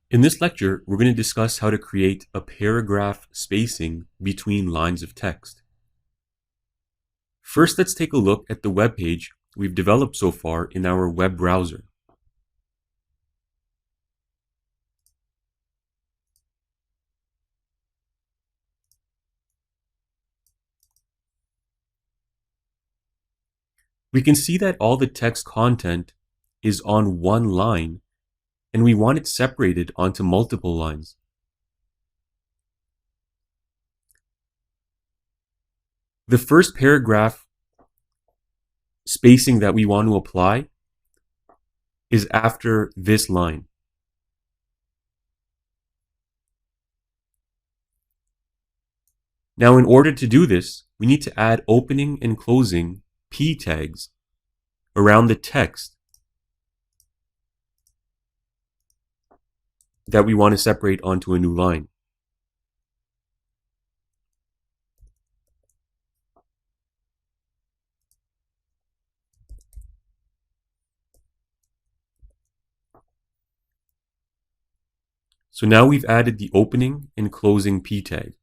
In this lecture, we're going to discuss how to create a paragraph spacing between lines of text. First, let's take a look at the web page we've developed so far in our web browser. We can see that all the text content is on one line, and we want it separated onto multiple lines. The first paragraph spacing that we want to apply is after this line. Now, in order to do this, we need to add opening and closing p tags around the text that we want to separate onto a new line. So now we've added the opening and closing p tag.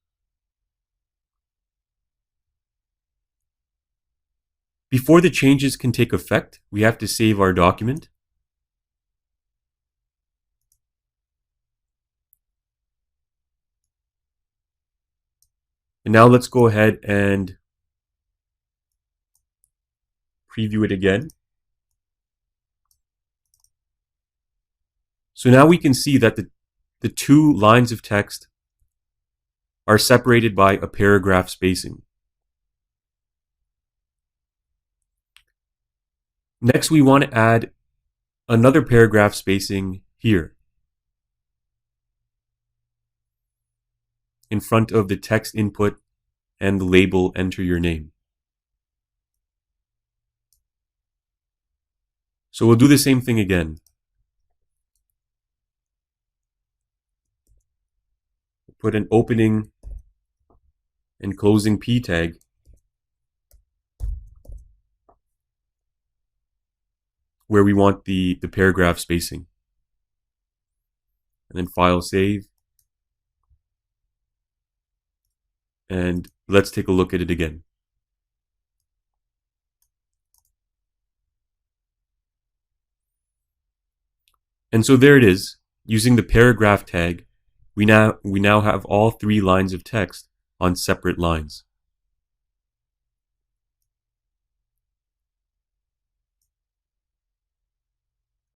Before the changes can take effect, we have to save our document. And now let's go ahead and preview it again. So now we can see that the two lines of text are separated by a paragraph spacing. Next, we want to add another paragraph spacing here in front of the text input and the label "Enter your name." So we'll do the same thing again. Put an opening and closing p tag where we want the paragraph spacing. And then file save. And let's take a look at it again. And so there it is. Using the paragraph tag, we now have all three lines of text on separate lines.